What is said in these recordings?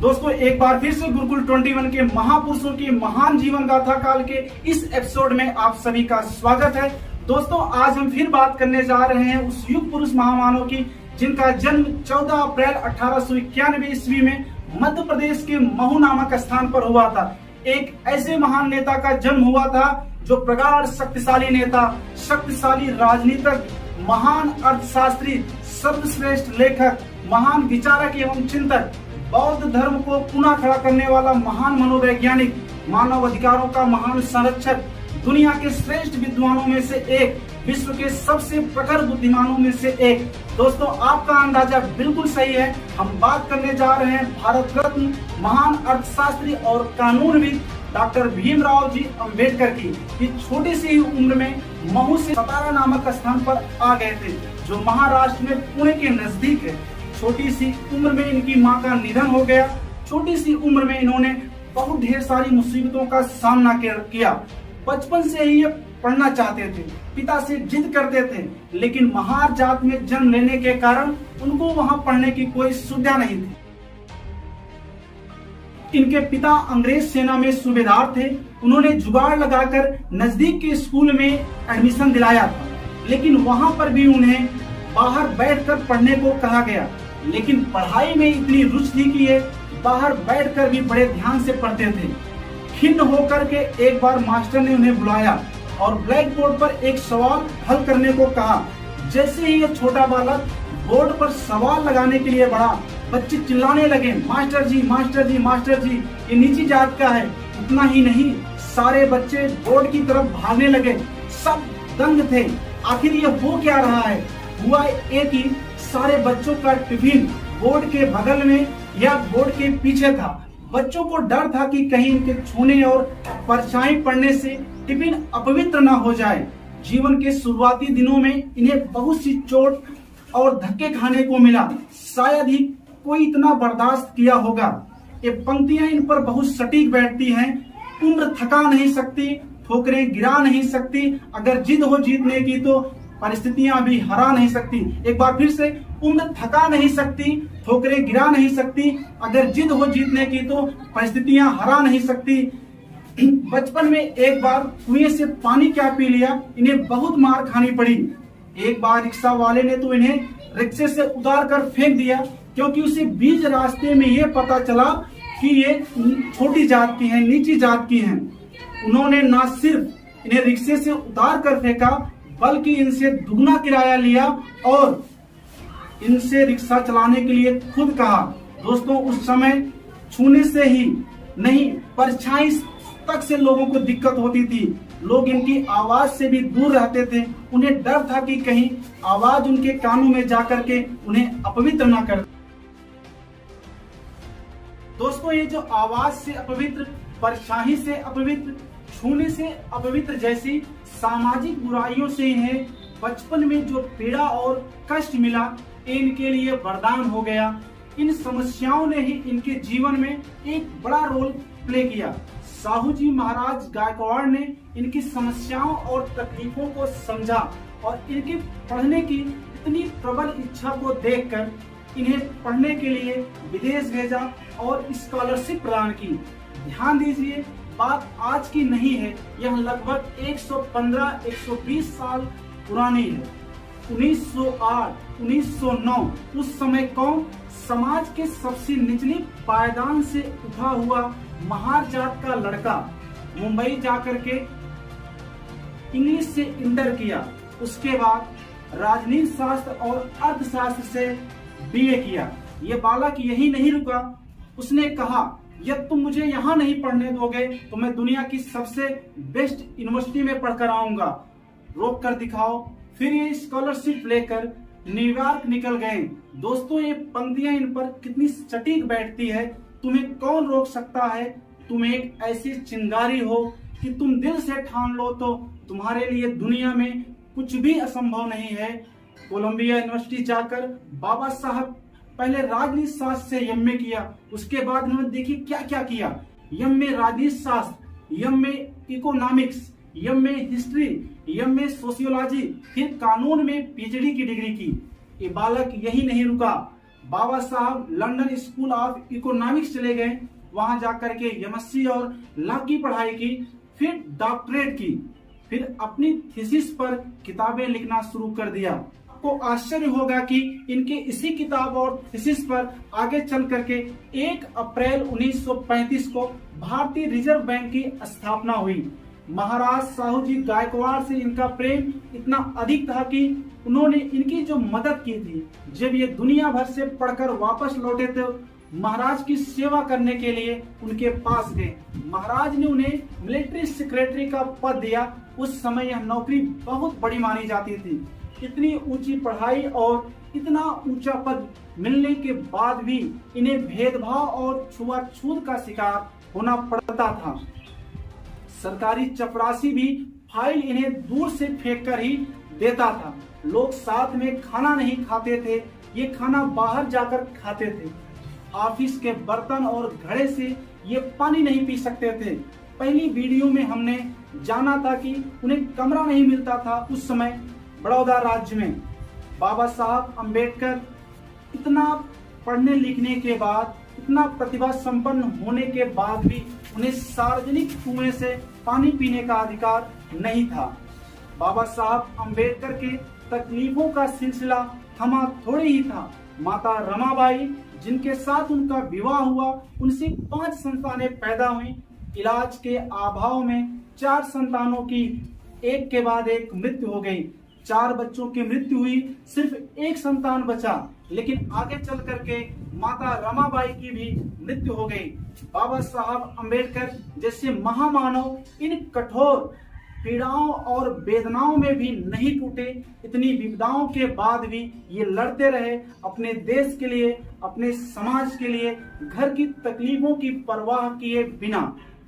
दोस्तों एक बार फिर से गुरुकुल 21 के महापुरुषों की महान जीवन गाथा काल के इस एपिसोड में आप सभी का स्वागत है। दोस्तों आज हम फिर बात करने जा रहे हैं उस युग पुरुष महामानव की जिनका जन्म 14 अप्रैल 1891 ईस्वी में मध्य प्रदेश के महू नामक स्थान पर हुआ था। एक ऐसे महान नेता का जन्म हुआ था जो प्रगाढ़ शक्तिशाली नेता, शक्तिशाली राजनीतिक, महान अर्थशास्त्री, सर्वश्रेष्ठ लेखक, महान विचारक एवं चिंतक, बौद्ध धर्म को पुनः खड़ा करने वाला महान मनोवैज्ञानिक, मानव अधिकारों का महान संरक्षक, दुनिया के श्रेष्ठ विद्वानों में से एक, विश्व के सबसे प्रखर बुद्धिमानों में से एक। दोस्तों आपका अंदाजा बिल्कुल सही है, हम बात करने जा रहे हैं भारत रत्न, महान अर्थशास्त्री और कानूनविद डॉक्टर भीमराव जी अंबेडकर की। ये छोटी सी उम्र में महू से सतारा नामक स्थान पर आ गए थे जो महाराष्ट्र में पुणे के नजदीक है। छोटी सी उम्र में इनकी मां का निधन हो गया। छोटी सी उम्र में इन्होंने बहुत ढेर सारी मुसीबतों का सामना किया। बचपन से ही ये पढ़ना चाहते थे, पिता से जिद करते थे, लेकिन महार जात में जन्म लेने के कारण उनको वहां पढ़ने की कोई सुविधा नहीं थी। इनके पिता अंग्रेज सेना में सूबेदार थे। उन्होंने जुगाड़ लगाकर नजदीक के स्कूल में एडमिशन दिलाया था, लेकिन वहां पर भी उन्हें बाहर बैठकर पढ़ने को कहा गया। लेकिन पढ़ाई में इतनी रुचि थी कि ये बाहर बैठकर भी बड़े ध्यान से पढ़ते थे। खिन्न होकर के एक बार मास्टर ने उन्हें बुलाया और ब्लैक बोर्ड पर एक सवाल हल करने को कहा। जैसे ही ये छोटा बालक बोर्ड पर सवाल लगाने के लिए बढ़ा, बच्चे चिल्लाने लगे, मास्टर जी मास्टर जी मास्टर जी, ये नीची जात का है। उतना ही नहीं, सारे बच्चे बोर्ड की तरफ भागने लगे। सब दंग थे, आखिर ये हो क्या रहा है। हुआ एक ही, सारे बच्चों का टिफिन बोर्ड के बगल में या बोर्ड के पीछे था। बच्चों को डर था कि कहीं इनके छूने और परछाई पड़ने से टिफिन अपवित्र न हो जाए। जीवन के शुरुआती दिनों में इन्हें बहुत सी चोट और धक्के खाने को मिला, शायद ही कोई इतना बर्दाश्त किया होगा। ये पंक्तियां इन पर बहुत सटीक बैठती हैं। उम्र थका नहीं सकती, ठोकरें गिरा नहीं सकती, अगर जिद हो जीतने की तो परिस्थितियां भी हरा नहीं सकती। एक बार फिर से, उम्र थका नहीं सकती, ठोकरें गिरा नहीं सकती, अगर जिद हो जीतने की तो परिस्थितियां हरा नहीं सकती। बचपन में एक बार कुएं से पानी क्या पी लिया, इन्हें बहुत मार खानी पड़ी। एक बार रिक्शा वाले ने तो इन्हें रिक्शे से उतार कर फेंक दिया, क्योंकि उसे बीच रास्ते में ये पता चला कि ये छोटी जात की हैं, नीची जात की हैं। उन्होंने न सिर्फ इन्हें रिक्शे से उतार कर फेंका, बल्कि इनसे दुगना किराया लिया और इनसे रिक्शा चलाने के लिए खुद कहा। दोस्तों उस समय छूने से ही नहीं, परछाई तक से लोगों को दिक्कत होती थी। लोग इनकी आवाज से भी दूर रहते थे। उन्हें डर था कि कहीं आवाज उनके कानों में जाकर के उन्हें अपवित्र न कर। दोस्तों ये जो आवाज से अपवित्र, परछाई से अपवित्र, छूने से अपवित्र जैसी सामाजिक बुराइयों से इन्हें बचपन में जो पीड़ा और कष्ट मिला, इनके लिए वरदान हो गया। इन समस्याओं ने ही इनके जीवन में एक बड़ा रोल प्ले किया। साहू जी महाराज गायकवाड़ ने इनकी समस्याओं और तकलीफों को समझा और इनके पढ़ने की इतनी प्रबल इच्छा को देखकर इन्हें पढ़ने के लिए विदेश भेजा और स्कॉलरशिप प्रदान की। ध्यान दीजिए, बात आज की नहीं है, यह लगभग 115-120 साल पुरानी है। 1908, 1909 उस समय कौन, समाज के सबसे निचली पायदान से उठा हुआ महार जात का लड़का मुंबई जाकर के इंग्लिश से इंटर किया। उसके बाद राजनीति शास्त्र और अर्थशास्त्र से बीए किया। ये बालक यही नहीं रुका, उसने कहा यदि तुम मुझे यहाँ नहीं पढ़ने दोगे तो मैं दुनिया की सबसे बेस्ट यूनिवर्सिटी में पढ़कर आऊंगा, रोक कर दिखाओ। फिर ये स्कॉलरशिप लेकर न्यूयॉर्क निकल गए। दोस्तों ये पंक्तियां इन पर कितनी सटीक बैठती है। तुम्हें कौन रोक सकता है, तुम एक ऐसी चिंगारी हो कि तुम दिल से ठान लो तो तुम्हारे लिए दुनिया में कुछ भी असंभव नहीं है। कोलंबिया यूनिवर्सिटी जाकर बाबा साहब पहले राजनीति शास्त्र से एमए किया, उसके बाद उन्होंने देखिए क्या क्या किया। एमए राजनीति शास्त्र, MA economics, MA history, MA sociology, फिर कानून में पीएचडी की डिग्री की। ये बालक यही नहीं रुका, बाबा साहब लंदन स्कूल ऑफ इकोनॉमिक्स चले गए, वहां जाकर के एमएससी और लॉ की पढ़ाई की, फिर डॉक्टरेट की, फिर अपनी थीसिस पर किताबें लिखना शुरू कर दिया। आपको आश्चर्य होगा कि इनके इसी किताब और थीसिस पर आगे चल करके 1 अप्रैल 1935 को भारतीय रिजर्व बैंक की स्थापना हुई। महाराज साहू जी गायकवाड़ से इनका प्रेम इतना अधिक था कि उन्होंने इनकी जो मदद की थी, जब ये दुनिया भर से पढ़कर वापस लौटे तो महाराज की सेवा करने के लिए उनके पास गए। महाराज ने उन्हें मिलिट्री सेक्रेटरी का पद दिया। उस समय यह नौकरी बहुत बड़ी मानी जाती थी। इतनी ऊंची पढ़ाई और इतना ऊंचा पद मिलने के बाद भी इन्हें भेदभाव और छुआछूत का शिकार होना पड़ता था। सरकारी चपरासी भी फाइल इन्हें दूर से फेंक कर ही देता था। लोग साथ में खाना नहीं खाते थे, ये खाना बाहर जाकर खाते थे। ऑफिस के बर्तन और घड़े से ये पानी नहीं पी सकते थे। पहली वीडियो में हमने जाना था कि उन्हें कमरा नहीं मिलता था उस समय बड़ौदा राज्य में। बाबा साहब अंबेडकर इतना पढ़ने लिखने के बाद, इतना प्रतिभा संपन्न होने के बाद भी उन्हें सार्वजनिक कुएं से पानी पीने का अधिकार नहीं था। बाबा साहब अंबेडकर के तकलीफों का सिलसिला थमा थोड़े ही था। माता रमाबाई जिनके साथ उनका विवाह हुआ, उनसे 5 संतानें पैदा हुई। इलाज के अभाव में 4 संतानों की एक के बाद एक मृत्यु हो गई। 4 बच्चों की मृत्यु हुई, सिर्फ 1 संतान बचा। लेकिन आगे चल करके माता रमाबाई की भी मृत्यु हो गई। बाबा साहब अंबेडकर जैसे महामानव इन कठोर पीड़ाओं और वेदनाओं में भी नहीं टूटे। इतनी विपदाओं के बाद भी ये लड़ते रहे अपने देश के लिए, अपने समाज के लिए, घर की तकलीफों की परवाह किए बिना।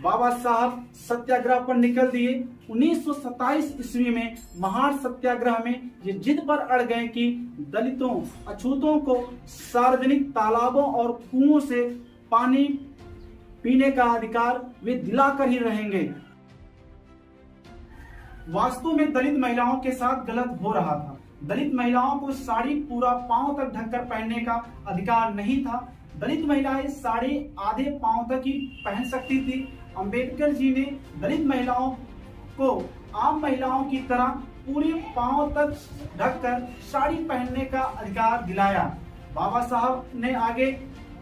बाबा साहब सत्याग्रह पर निकल दिए। 1927 ईस्वी में महार सत्याग्रह में ये जिद पर अड़ गए कि दलितों, अछूतों को सार्वजनिक तालाबों और कुओं से पानी पीने का अधिकार वे दिलाकर ही रहेंगे। वास्तव में दलित महिलाओं के साथ गलत हो रहा था। दलित महिलाओं को साड़ी पूरा पांव तक ढककर पहनने का अधिकार नहीं था। दलित महिलाएं साड़ी आधे पांव तक ही पहन सकती थी। अंबेडकर जी ने दलित महिलाओं को आम महिलाओं की तरह पूरे पांव तक ढककर साड़ी पहनने का अधिकार दिलाया। बाबा साहब ने आगे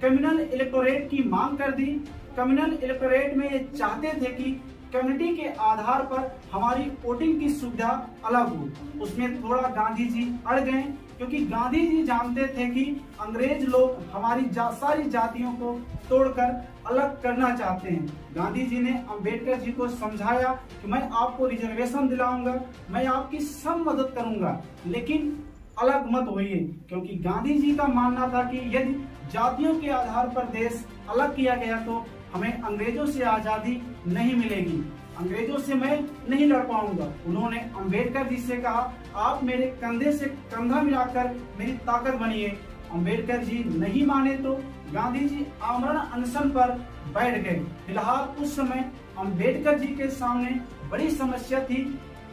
कम्युनल इलेक्टोरेट की मांग कर दी। कम्युनल इलेक्टोरेट में ये चाहते थे कि कम्युनिटी के आधार पर हमारी वोटिंग की सुविधा अलग हो। उसमें थोड़ा गांधी जी अड़ गए, क्योंकि गांधी जी जानते थे कि अंग्रेज लोग हमारी सारी जातियों को तोड़कर अलग करना चाहते हैं। गांधी जी ने अंबेडकर जी को समझाया कि मैं आपको रिजर्वेशन दिलाऊंगा, मैं आपकी सब मदद करूंगा, लेकिन अलग मत होइए। क्योंकि गांधी जी का मानना था कि यदि जातियों के आधार पर देश अलग किया गया तो हमें अंग्रेजों से आजादी नहीं मिलेगी, अंग्रेजों से मैं नहीं लड़ पाऊंगा। उन्होंने अंबेडकर जी से कहा, आप मेरे कंधे से कंधा मिलाकर मेरी ताकत बनिए। अंबेडकर जी नहीं माने तो गांधी जी आमरण अनशन पर बैठ गए। फिलहाल उस समय अंबेडकर जी के सामने बड़ी समस्या थी।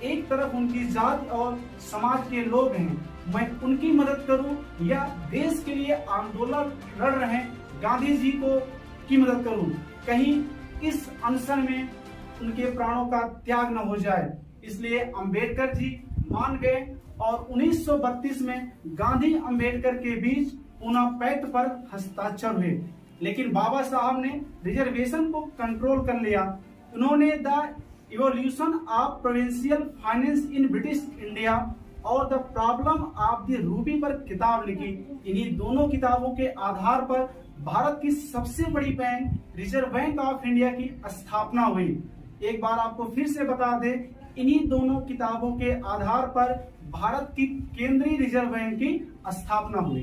एक तरफ उनकी जात और समाज के लोग हैं, मैं उनकी मदद करूं या देश के लिए आंदोलन लड़ रहे गांधी जी को की मदद करूं, कहीं इस अनशन में उनके प्राणों का त्याग न हो जाए। इसलिए अंबेडकर जी मान गए और 1932 में गांधी अंबेडकर के बीच पूना पैक्ट पर हस्ताक्षर हुए। लेकिन बाबा साहब ने रिजर्वेशन को कंट्रोल कर लिया। उन्होंने the evolution of provincial finance in British India और the problem of the rupee पर किताब लिखी। इन्हीं दोनों किताबों के आधार पर भारत की सबसे बड़ी bank reserve bank of India की स्थापना हुई। एक बार आपको फिर से बता दें, इन्हीं दोनों किताबों के आधार पर भारत की केंद्रीय रिजर्व बैंक की स्थापना हुई।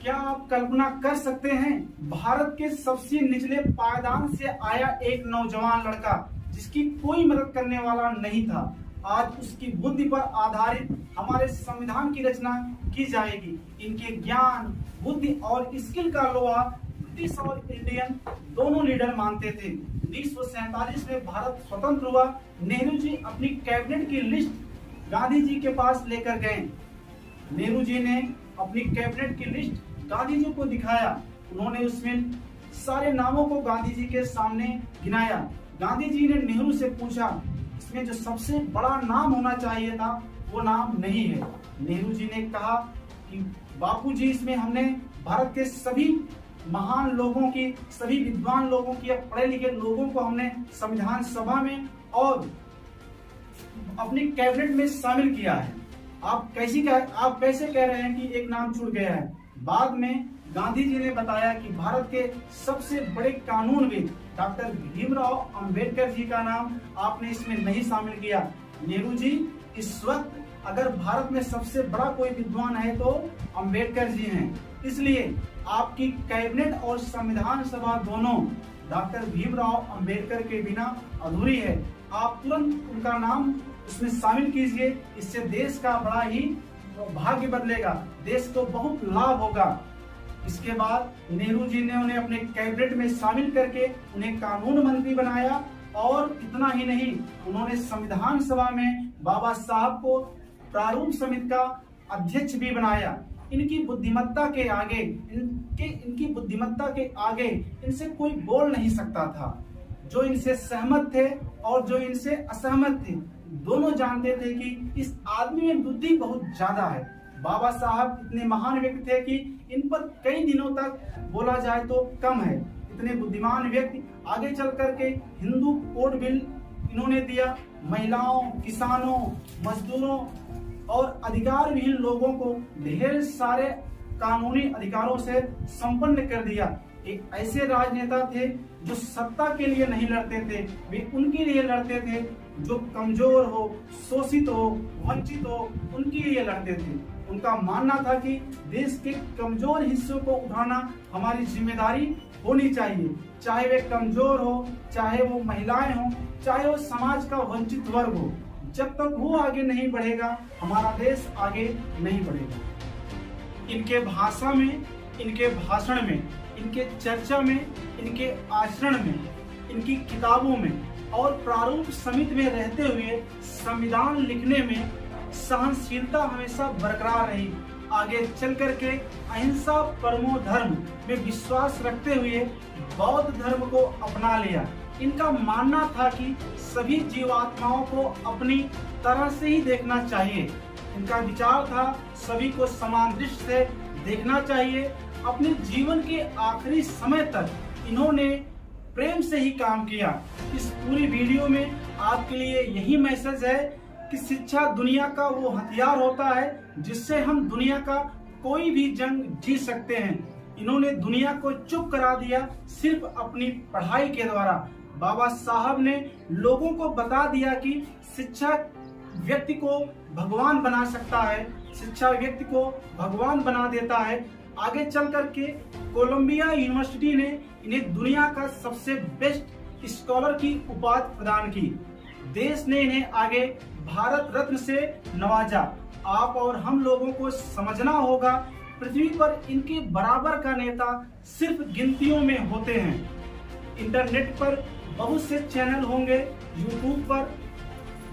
क्या आप कल्पना कर सकते हैं, भारत के सबसे निचले पायदान से आया एक नौजवान लड़का जिसकी कोई मदद करने वाला नहीं था, आज उसकी बुद्धि पर आधारित हमारे संविधान की रचना की जाएगी। इनके ज्ञान, बुद्धि और स्किल का लोहा ब्रिटिश और इंडियन दोनों लीडर मानते थे। 1947 में भारत स्वतंत्र हुआ। नेहरू जी अपनी कैबिनेट की लिस्ट गांधी जी के पास लेकर गए। नेहरू जी ने अपनी कैबिनेट की लिस्ट गांधी जी को दिखाया। उन्होंने उसमें सारे नामों को गांधी जी के सामने गिनाया। गांधी जी ने नेहरू से पूछा, इसमें जो सबसे बड़ा नाम होना चाहिए था वो नाम नहीं है। नेहरू जी ने कहा कि बापूजी, इसमें हमने भारत के सभी महान लोगों की, सभी विद्वान लोगों की, पढ़े लिखे लोगों को हमने संविधान सभा में और अपनी कैबिनेट में शामिल किया है। आप कैसे कह रहे हैं कि एक नाम छूट गया है? बाद में गांधी जी ने बताया कि भारत के सबसे बड़े कानूनविद डॉक्टर भीमराव अंबेडकर जी का नाम आपने इसमें नहीं शामिल किया। नेहरू जी, इस वक्त अगर भारत में सबसे बड़ा कोई विद्वान है तो अंबेडकर जी हैं, इसलिए आपकी कैबिनेट और संविधान सभा दोनों डॉक्टर भीमराव अंबेडकर के बिना अधूरी है। आप तुरंत उनका नाम उसमें शामिल कीजिए, इससे देश का बड़ा ही भाग्य बदलेगा, देश को बहुत लाभ होगा। इसके बाद नेहरू जी ने उन्हें अपने कैबिनेट में शामिल करके उन्हें कानून मंत्री बनाया और इतना ही नहीं, उन्होंने संविधान सभा में बाबा साहब को प्रारूप समिति का अध्यक्ष भी बनाया। इनकी बुद्धिमत्ता के आगे इनसे कोई बोल नहीं सकता था। जो इनसे सहमत थे और जो इनसे असहमत थे, दोनों जानते थे कि इस आदमी में बुद्धि बहुत ज्यादा है। बाबा साहब इतने महान व्यक्ति थे कि इन पर कई दिनों तक बोला जाए तो कम है। इतने बुद्धिमान व्यक्ति आगे चल करके हिंदू कोड बिल इन्होंने दिया, महिलाओं, किसानों, मजदूरों और अधिकार विहीन लोगों को ढेर सारे कानूनी अधिकारों से संपन्न कर दिया। एक ऐसे राजनेता थे जो सत्ता के लिए नहीं लड़ते थे, वे उनके लिए लड़ते थे जो कमजोर हो, शोषित हो, वंचित हो, उनके लिए लड़ते थे। उनका मानना था कि देश के कमजोर हिस्सों को उठाना हमारी जिम्मेदारी होनी चाहिए, चाहे वे कमजोर हो, चाहे वो महिलाएं हो, चाहे वो समाज का वंचित वर्ग हो। जब तक वो आगे नहीं बढ़ेगा, हमारा देश आगे नहीं बढ़ेगा। इनके भाषा में, इनके भाषण में, इनके चर्चा में, इनके आचरण में, इनकी किताबों में और प्रारूप समिति में रहते हुए संविधान लिखने में सहनशीलता हमेशा बरकरार रही। आगे चल करके अहिंसा परमो धर्म में विश्वास रखते हुए बौद्ध धर्म को अपना लिया। इनका मानना था कि सभी जीवात्माओं को अपनी तरह से ही देखना चाहिए। इनका विचार था सभी को समान दृष्टि से देखना चाहिए। अपने जीवन के आखिरी समय तक इन्होंने प्रेम से ही काम किया। इस पूरी वीडियो में आपके लिए यही मैसेज है कि शिक्षा दुनिया का वो हथियार होता है जिससे हम दुनिया का कोई भी जंग जीत सकते हैं। इन्होंने दुनिया को चुप करा दिया सिर्फ अपनी पढ़ाई के द्वारा। बाबा साहब ने लोगों को बता दिया कि शिक्षा व्यक्ति को भगवान बना सकता है, शिक्षा व्यक्ति को भगवान बना देता है। आगे चल करके कोलंबिया यूनिवर्सिटी ने इन्हें दुनिया का सबसे बेस्ट स्कॉलर की उपाधि प्रदान की। देश ने इन्हें आगे भारत रत्न से नवाजा। आप और हम लोगों को समझना होगा, पृथ्वी पर इनके बराबर का नेता सिर्फ गिनतियों में होते हैं। इंटरनेट पर बहुत से चैनल होंगे, यूट्यूब पर,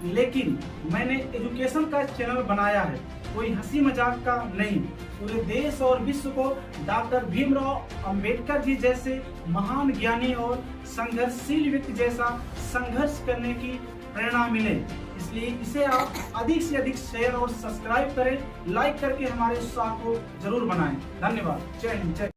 लेकिन मैंने एजुकेशन का चैनल बनाया है, कोई हंसी मजाक का नहीं। पूरे देश और विश्व को डॉक्टर भीमराव अंबेडकर जी जैसे महान ज्ञानी और संघर्षशील व्यक्ति जैसा संघर्ष करने की प्रेरणा मिले। इसलिए इसे आप अधिक से अधिक शेयर और सब्सक्राइब करें, लाइक करके हमारे उत्साह को जरूर बनाएं। धन्यवाद। जय हिंद। जय